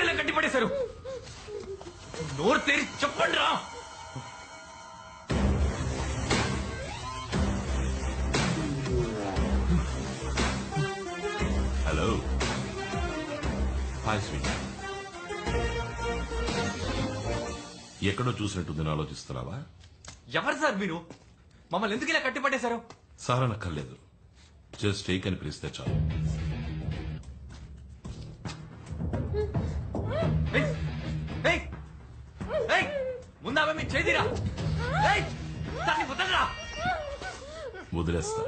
ఇలా కట్టి పడేశారు? నోరు తెరి చెప్పండి రా. Hello, hi sweet. ఎక్కడో చూసినట్టుంది ఆలోచిస్తున్నావా? ఎవరు సార్ మీరు? మమ్మల్ని ఎందుకు ఇలా కట్టి పడేశారు? సార్ అనక్కర్లేదు, జస్ట్ టేక్ అని పిలిస్తే చాలు. ముందామే మీ చేదిరా. దాన్ని వదలరా. వదిలేస్తా,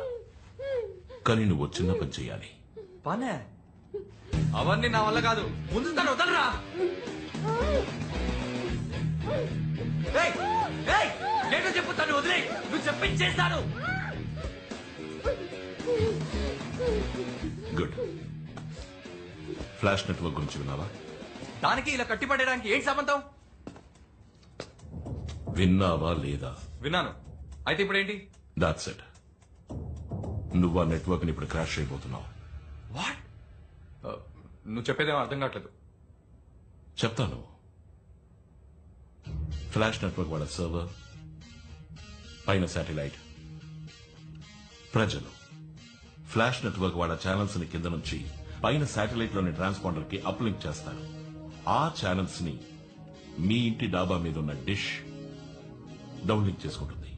కానీ నువ్వు చిన్న పని చెయ్యాలి. పనే అవన్నీ నా వల్ల కాదు. ముందు తను వదలరా. నేను చెప్పు, తను వదిలే. నువ్వు చెప్పించేస్తాను. గుడ్. ఫ్లాష్ నెట్వర్క్ గురించి విన్నావా? దానికి ఇలా కట్టిపడడానికి ఏంటి సంబంధం? విన్నావా లేదా? విన్నాను. అయితే ఇప్పుడు ఏంటి? That's it. నువ్వు ఆ నెట్వర్క్ ని ఇప్పుడు క్రాష్ అయిపోతున్నావు. వాట్? నువ్వు చెప్పేదేమో అర్థం కావట్లేదు. చెప్తాను. ఫ్లాష్ నెట్వర్క్ వాళ్ళ సర్వర్, పైన శాటిలైట్, ప్రజలు ఫ్లాష్ నెట్వర్క్ వాళ్ళ ఛానల్స్ ని కింద నుంచి పైన శాటిలైట్ లోని ట్రాన్స్పాండర్ కి అప్లింక్ చేస్తారు. ఆ ఛానల్స్ ని మీ ఇంటి డాబా మీద ఉన్న డిష్ డౌన్లింక్ చేసుకుంటుంది.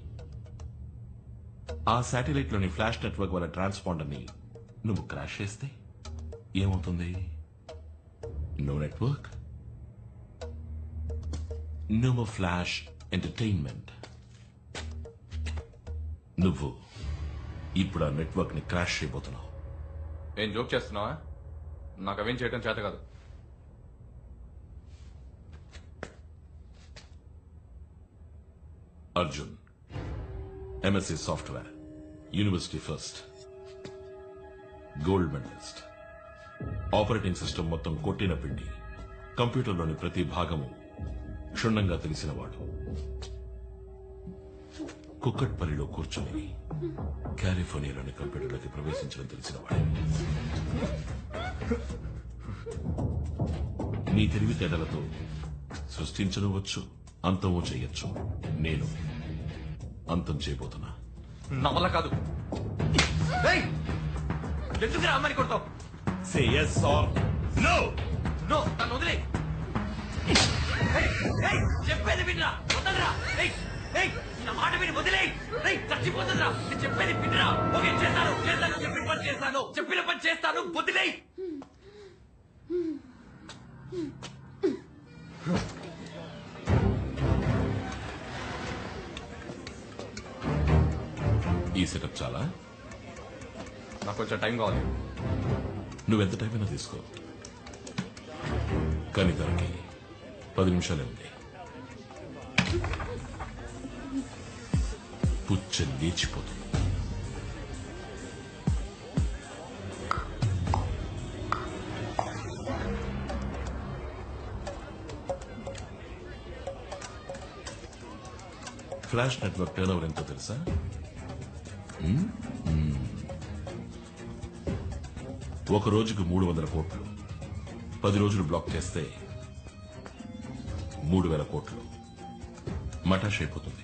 ఆ శాటిలైట్ లోని ఫ్లాష్ నెట్వర్క్ వాళ్ళ ట్రాన్స్పాండర్ ని నువ్వు క్రాష్ చేస్తే ఏమవుతుంది? No network, no more flash entertainment. నువ్వు ఇప్పుడు ఆ నెట్వర్క్ ని క్రాష్ చేయబోతున్నావు. ఏం జోక్ చేస్తున్నావా? నాకు అవేం చేయడం చేత కాదు. Arjun, MSc software, university first, gold medallist, operating system మొత్తం కొట్టిన పిండి, కంప్యూటర్లోని ప్రతి భాగము క్షుణ్ణంగా తెలిసినవాడు, కుక్కట్పల్లిలో కూర్చొని కాలిఫోర్నియాలోని కంప్యూటర్లోకి ప్రవేశించడం తెలిసినవాడు. నీ తెలివితేటలతో సృష్టించవచ్చు, అంతమో చేయొచ్చు. నేను అంతం చేయబోతున్నా. నా వల్ల కాదు. ఎందుకు అమ్మని కొడతావు? సే yes or no. నో, నన్ను వదిలే. చెప్పేది వినరా, వదలరా. నా మాట విని వదిలే. చచ్చిపోతుందిరా. నేను చెప్పేది వినరా. ఓకే, చేస్తాను చేస్తాను చెప్పిన పని చేస్తాను, చెప్పిన పని చేస్తాను, వదిలే. ఈ సెటప్ చాలా? నాకు కొంచెం టైం కావాలి. నువ్వెంత టైం అయినా తీసుకో, కానీ దానికి 10 నిమిషాలే ఉంది. పుచ్చ లేచిపోతుంది. ఫ్లాష్ నెట్వర్క్ టర్న్ ఓవర్ ఎంతో తెలుసా? ఒక రోజుకు 300 కోట్లు. 10 రోజులు బ్లాక్ చేస్తే 3000 కోట్లు. మటాష్ అయిపోతుంది.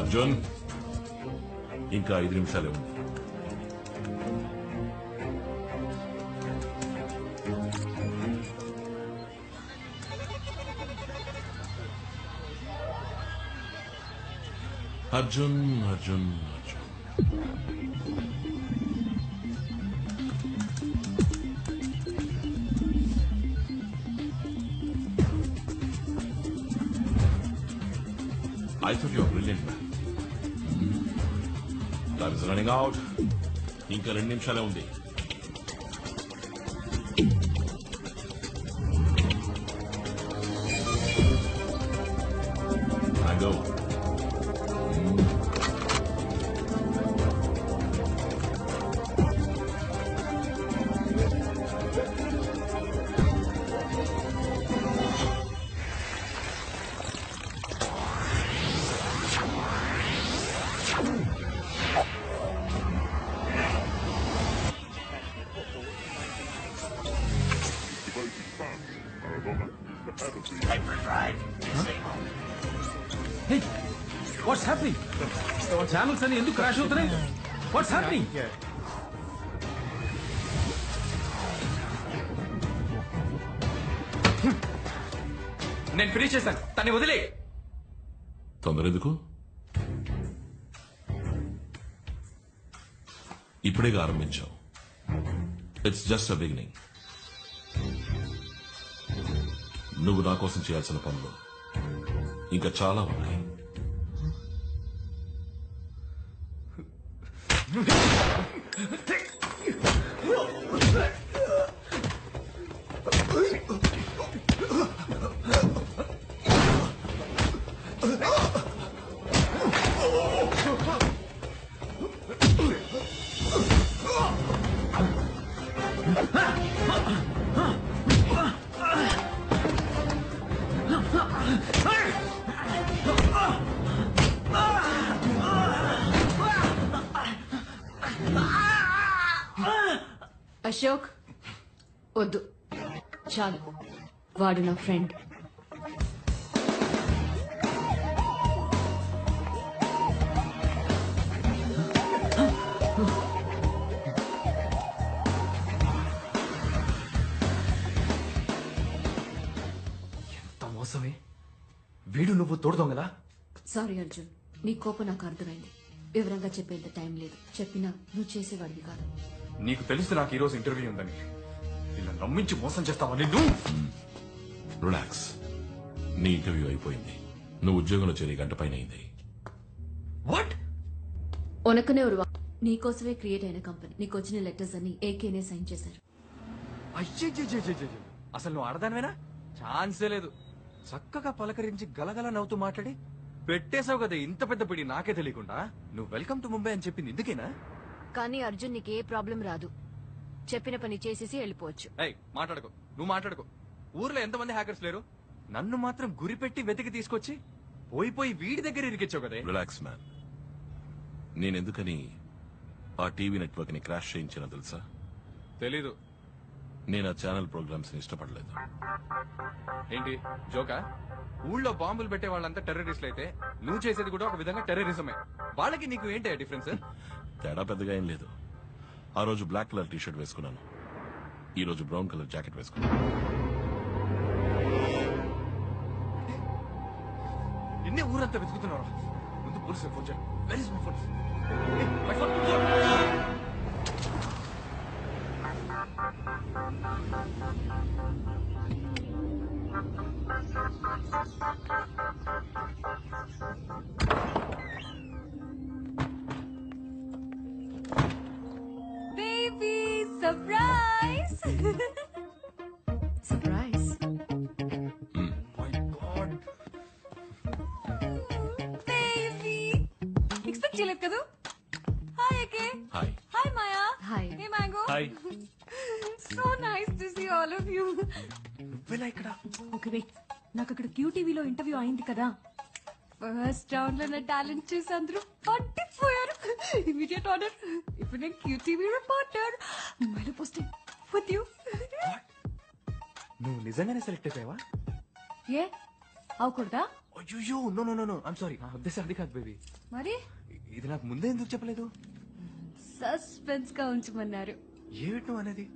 అర్జున్, ఇంకా 5 నిమిషాలే ఉంది. Arjun Arjun Arjun I thought you were brilliant, man. Time is running out. ఇంకా 2 నిమిషాలే ఉంది. Go. What's happening? ఛానల్స్ అని ఎందుకు క్రాష్ అవుతున్నాయి? What's happening? నేను ఫినిష్ చేశాను, తన్ని వదిలే. తొందర ఎందుకు? ఇప్పుడేగా ఆరంభించావు. It's just a beginning. నువ్వు నా కోసం చేయాల్సిన పనులు ఇంకా చాలా ఉన్నాయి. అశోక్ వద్దు, చాలు. వాడు నా ఫ్రెండ్. ఎంత మోసమే! వీడు నువ్వు తోడుదాం కదా. సారీ అర్జున్, నీ కోపం నాకు అర్థమైంది. వివరంగా చెప్పేంత టైం లేదు. చెప్పినా నువ్వు చేసేవాడివి కాదు. నీకు తెలుసు నాకు ఈ రోజు ఇంటర్వ్యూ ఉందని. ఇలా నమ్మించి మోసం చేస్తావా నిన్ను? రిలాక్స్. నీ ఇంటర్వ్యూ అయిపోయింది. నువ్వు ఉద్యోగంలో చేరి గంట పైన అయింది. వాట్? ఒనకనే ఉరువా నీకోసమే క్రియేట్ అయిన కంపెనీ. నీకు వచ్చిన లెటర్స్ అన్ని ఏకేనే సైన్ చేశారు. అయ్యో, అసలు నువ్వు ఆడదానివేనా? ఛాన్సే లేదు. చక్కగా పలకరించి గలగల నవ్వుతూ మాట్లాడి పెట్టేశావు కదా ఇంత పెద్ద పిడి, నాకే తెలియకుండా. నువ్వు వెల్కమ్ టు ముంబై అని చెప్పింది ఇందుకేనా? కానీ అర్జున్ నీకు ఏ ప్రాబ్లం రాదు. చెప్పిన పని చేసేసి వెళ్ళిపోవచ్చు. ఏయ్, మాట్లాడుకో, నువ్వు మాట్లాడుకో. ఊర్లో ఎంతమంది హ్యాకర్స్ లేరు? నన్ను మాత్రం గురిపెట్టి వెతికి తీసుకొచ్చి పోయి వీడి దగ్గర ఇరికిచ్చావు కదే. Relax man. నేనెందుకని ఆ టీవీ నెట్వర్క్ ని క్రాష్ చేయించానో తెలుసా? తెలీదు. నేను ఆ ఛానల్ ప్రోగ్రామ్స్ ని ఇష్టపడలేదు. ఏంటి జోకా? ఊళ్ళో బాంబులు పెట్టే వాళ్ళంతా టెర్రరిస్టులు అయితే నువ్వు చేసేది కూడా ఒక విధంగా టెర్రరిజమే. వాళ్ళకి నీకు ఏంటి డిఫరెన్స్? తేడా పెద్దగా ఏం లేదు. ఆ రోజు బ్లాక్ కలర్ టీ షర్ట్ వేసుకున్నాను, ఈ రోజు బ్రౌన్ కలర్ జాకెట్ వేసుకున్నాను. నిన్నే ఊరంతా వెతుకుతున్నారు. ముందు పోలీసులు ఫోన్ చేయండి. Where is my phone? Baby, surprise! Surprise? My god. Baby! Expect చేయలేదు కదా? హాయ్ అకే. Hi. Hi Maya. Hi. Hey mango. Hi. So nice to see all of you. నువ్వెలా ఇక్కడ? ఓకే వెయిట్, నాకు అక్కడ క్యూటీవీలో ఇంటర్వ్యూ అయింది కదా. ఫస్ట్ రౌండ్ లో నా టాలెంట్ చూసి అందరూ పట్టిపోయారు. Immediate order. ఇప్పుడు నేను క్యూటీవీ రిపోర్టర్. ముంబైలో పోస్టింగ్ విత్ యూ. నువ్వు నిజంగానే సెలెక్ట్ అయిపోయావా? ఏ అవకూడదా? అయ్యో, no no no no, I'm sorry. నా ఉద్దేశం అది కాదు బేబీ. మరి ఇది నాకు ముందే ఎందుకు చెప్పలేదు? సస్పెన్స్ గా ఉంచమన్నారు. ఏమిటి నువ్వు అనేది?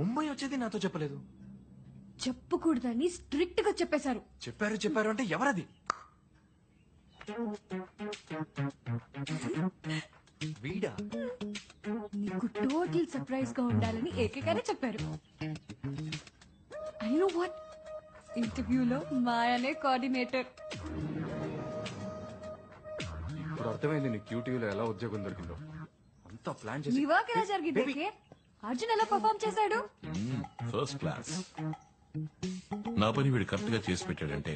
ముంబై వచ్చేది నాతో చెప్పలేదు. చెప్పకూడదని స్ట్రిక్ట్ గా చెప్పేశారు. చెప్పారు అంటే ఎవరది? వీడా? నీకు టోటల్ సర్ప్రైజ్ గా ఉండాలని ఏకగానే చెప్పారు. ఐ నో వాట్, ఇంటర్వ్యూలో మాయనే కోఆర్డినేటర్. ఇప్పుడు అర్థమైంది నీ క్యూటీవీలో ఎలా ఉద్యోగం దొరికిందో. అంతా ప్లాన్ నీ వర్క్ ఎలా జరిగింది? Baby. అర్జున్ ఎలా పర్ఫామ్ చేశాడు? First class. నా పని వీడు కరెక్ట్ గా చేసి పెట్టాడంటే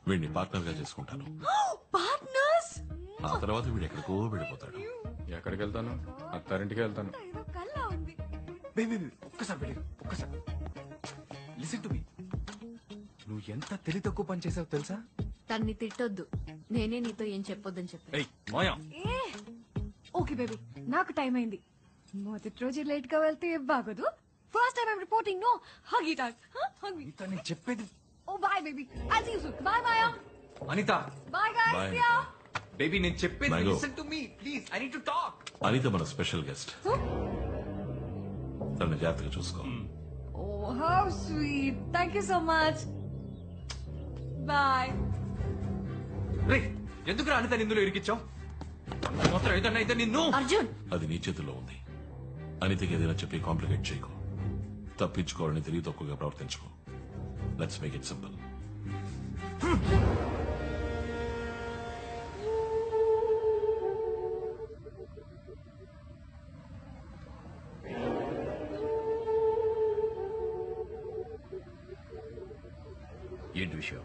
వీడిని పార్ట్నర్ గా చేసుకుంటాను. పార్ట్నర్స్. ఆ తర్వాత వీడు ఎక్కడికో వెళ్ళిపోతాడు. ఎక్కడికి వెళ్తాను? అత్తారింటికి వెళ్తాను. ఏదో కల్లా ఉంది. బేబీ ఒక్కసారి వెళ్ళి ఒక్కసారి లిసన్ టు మీ. నువ్వు ఎంత తెలివి తక్కువ పని చేసావు తెలుసా? తన్ని తిట్టొద్దు. నేనే నీతో ఏం చెప్పొద్దని చెప్పాను. ఏయ్ మాయా, ఏ ఓకే బేబీ, నాకు టైం అయింది. మొదటి రోజు లేట్ గా వెళ్తే బాగోదు. First time I'm reporting. No, hug it out. Huh? Hug me. Anitha నేను చెప్పేది Oh, bye, baby. I'll see you soon. Bye, Maya. Anitha Bye, guys. Bye, See ya. Baby నేను చెప్పేది Mango. Listen to me please I need to talk. Anitha మన special guest. Huh? తనని జాగ్రత్తగా చూసుకో. Oh, how sweet. Thank you so much. Bye. రే ఎందుకు అనిత నిందులో ఇరికిచ్చావు? మాత్రం ఏదన్నా అయితే నిన్ను. అర్జున్ అది నీ చేతుల్లో ఉంది. అనితకి ఏదైనా చెప్పి కాంప్లికేట్ చేయకు. తప్పించుకోవాలని తెలివి తక్కువగా ప్రవర్తించుకో. Let's make it simple. ఏంటి విషయం?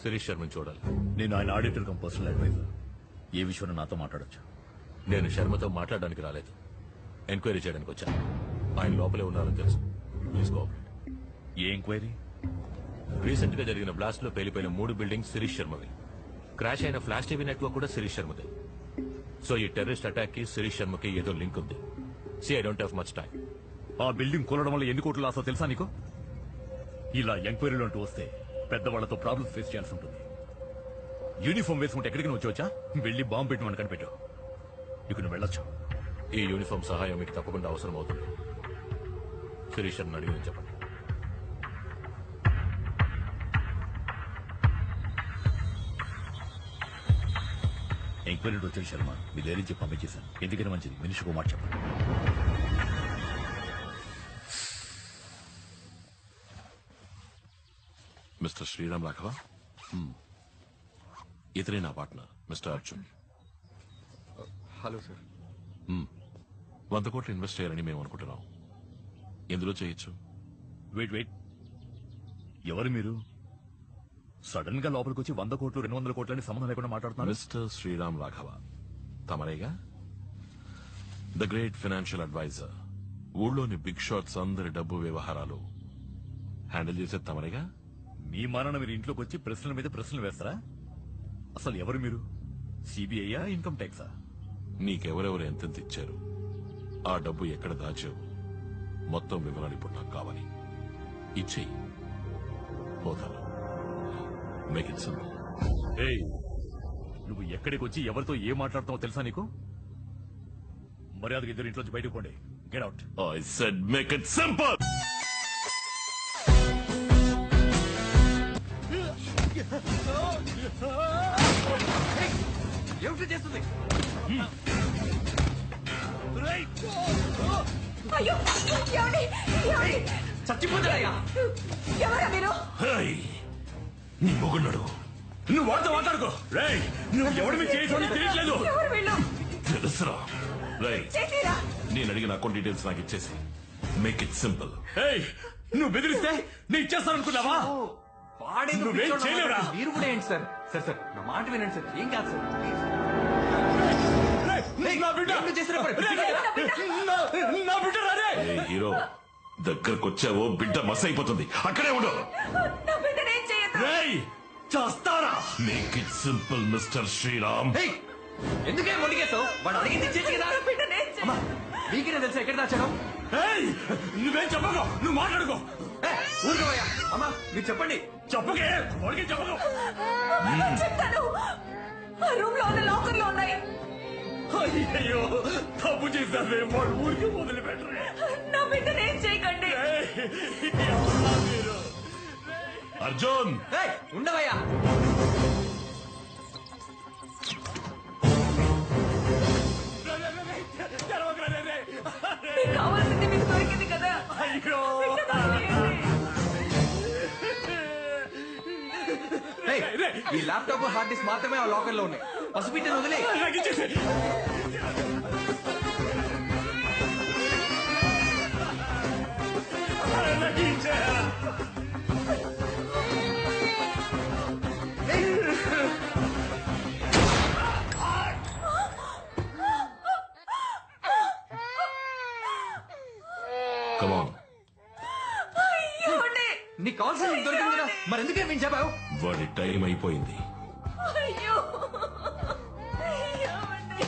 శిరీష్ శర్మని చూడాలి. నేను ఆయన ఆడిటర్ కమ్ పర్సనల్ అడ్వైజర్. ఏ విషయంలో నాతో మాట్లాడొచ్చు? నేను శర్మతో మాట్లాడడానికి రాలేదు, ఎంక్వైరీ చేయడానికి వచ్చాను. ఆయన లోపలే ఉన్నారని తెలుసు. Please cooperate. ఏ ఎంక్వైరీ? రీసెంట్ గా జరిగిన బ్లాస్ట్ లో పేలిపోయిన 3 బిల్డింగ్స్ శిరీష్ శర్మవి. క్రాష్ అయిన ఫ్లాష్ టీవీ నెట్వర్క్ కూడా శిరీష్ శర్మదే. సో ఈ టెర్రరిస్ట్ అటాక్ కి శిరీష్ శర్మకి ఏదో లింక్ ఉంది. See I don't have much time. ఆ బిల్డింగ్ కూలడం వల్ల ఎన్ని కోట్లు లాసో తెలుసా నీకు? ఇలా ఎంక్వైరీలు అంటూ వస్తే పెద్దవాళ్లతో ప్రాబ్లమ్స్ ఫేస్ చేయాల్సి ఉంటుంది. యూనిఫామ్ వేసుకుంటే ఎక్కడికి నువ్వు వచ్చా? వెళ్ళి బాంబు పెట్టి మన కనిపెట్టు. ఇక నువ్వు వెళ్ళొచ్చు. ఈ యూనిఫామ్ సహాయం మీకు తప్పకుండా అవసరం అవుతుంది. శిరీష్ శర్మని అడిగి చెప్పండి. ఎంక్వైరీ వచ్చాడు శర్మ. మీ ధైర్యం చెప్పి పంపించేశాను. ఎందుకైనా మంచిది మనిషికి మాట చెప్పండి. మిస్టర్ శ్రీరామ్ రాఘవ, ఇతనే నా partner mister Arjun. Hello sir. 100 కోట్లు ఇన్వెస్ట్ చేయాలని మేము అనుకుంటున్నాం. ఎందులో చేయొచ్చు? వెయిట్. ఎవరు మీరు? సడన్ గా లోపలికి వచ్చి 100 కోట్లు 200 కోట్లని సంబంధం లేకుండా మాట్లాడుతున్నారు. మిస్టర్ శ్రీరామ్ రాఘవ తమరేగా? The great financial adviser. ఊళ్ళోని బిగ్ షాట్స్ అందరి డబ్బు వ్యవహారాలు హ్యాండిల్ చేసేది తమరేగా? మీ మానాన మీరు ఇంట్లోకి వచ్చి ప్రశ్నల మీద ప్రశ్నలు వేస్తారా? అసలు ఎవరు మీరు? సిబిఐయా, ఇన్కమ్ ట్యాక్సా? నీకెవరెవరు ఎంతెంత ఇచ్చారు, ఆ డబ్బు ఎక్కడ దాచావు, మొత్తం వివరాలు ఇప్పుడు నాకు కావాలి. ఇచ్చేయి, పోతాను. Make it simple. ఏయ్, నువ్వు ఎక్కడికి వచ్చి ఎవరితో ఏం మాట్లాడుతావో తెలుసా నీకు? మర్యాదగా ఇద్దరు ఇంట్లోంచి బయటకు పోండి. Get out. I said make it simple. ఏమిటి చేస్తుంది? అయ్యో, ఏమండి? ఏమండి? చచ్చిపోతాడయ్యా. ఎవరా మీరు? Hey, నీ మొగున్నాడు. నువ్వు వాడితో మాట్లాడుకో. రేయ్, నువ్వు ఎవరి మీద చేసావు తెలియట్లేదు. ఎవరు వీళ్ళు? తెలుసురా. రై, చేసిరా? నేను అడిగిన అకౌంట్ డీటెయిల్స్ నాకు ఇచ్చేసి మేక్ ఇట్ సింపుల్. ఏయ్, నువ్వు బెదిరిస్తే నేను ఇచ్చేస్తాననుకున్నావా? వాడేదో నువ్వేం పిచ్చోడు చేయలేవురా? అన్నమాట. మీరు కూడా ఏంటి సార్? సార్ నా మాట వినండి సార్. ఏం కాదు సార్. రేయ్, నా బిడ్డ. ఏం చేసినా పర్లేదు. నా బిడ్డ రాదే. ఏ హీరో, దగ్గరకు వచ్చావో బిడ్డ మస్ అయిపోతుంది. అక్కడే ఉండు. నా బిడ్డనేం చేయొద్దు. రేయ్, చేస్తారా? Make it simple mister Sriram. Hey, ఎందుకే మొండిగేస్తావు? వాడు అడిగింది చేసి కదా. నా బిడ్డనేం అమ్మా, చేయొద్దు. మీకేనా తెలుసా ఎక్కడ దాచాను? ఏయ్, నువ్వేం చెప్పకు. నువ్వు మాట్లాడుకో. ఊరుకోవయ్యా. అమ్మా మీరు చెప్పండి. చెప్పకే, వాడికి చెప్పకు. చెప్తాను. ఆ రూమ్ లో ఉన్న లాకర్ లో ఉన్నాయి. అయ్యో, తప్పు చేశావే. వాడు ఊరికి మొదలు పెట్టరే. నా బిడ్డనేం చేయకండి. మీరు అర్జున్, ఏయ్, ఉండవయ్యా. మీకు కావాల్సింది మీకు దొరికింది కదా. అయ్యో, ఏయ్, ఈ ల్యాప్టాప్ హార్డ్ డిస్క్ మాత్రమే ఆ లాకర్ లో ఉన్నాయి. పసిపిట్టని వదిలే. నాకు ఇచ్చేసి. నాకు ఇచ్చేయ్. come on. ఏమండి? నీకు కావాల్సింది దొరికింది కదా, మరి ఎందుకే మేము చెప్పావు? వాడి టైం అయిపోయింది. అయ్యో, ఏమండి?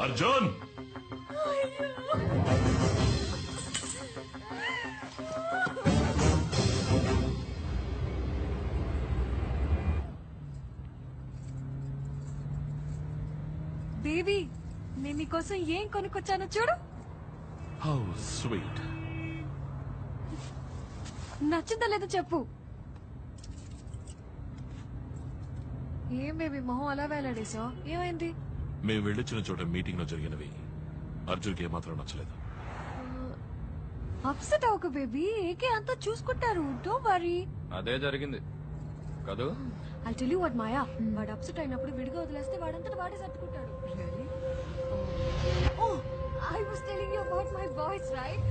అర్జున్ బేబీ నేను నీకోసం ఏం కొనుక్కొచ్చానో చూడు. How sweet. నచ్చిందా లేదో చెప్పు. ఏం బేబీ మొహం అలా వేలాడేసావు, ఏమైంది? మేము వెళ్ళొచ్చిన చోట మీటింగ్ లో జరిగినవి అర్జున్కి ఏమాత్రం నచ్చలేదు. అప్సెట్ అవ్వకు బేబీ, ఏకే అంతా చూసుకుంటారు, డోంట్ వరీ. అదే జరిగింది కదూ. I tell you what Maya, వాడు అప్సెట్ అయినప్పుడు విడిగా వదిలేస్తే వాడంతటా వాడే సర్దుకుంటాడు. Oh I was telling you about my boys right.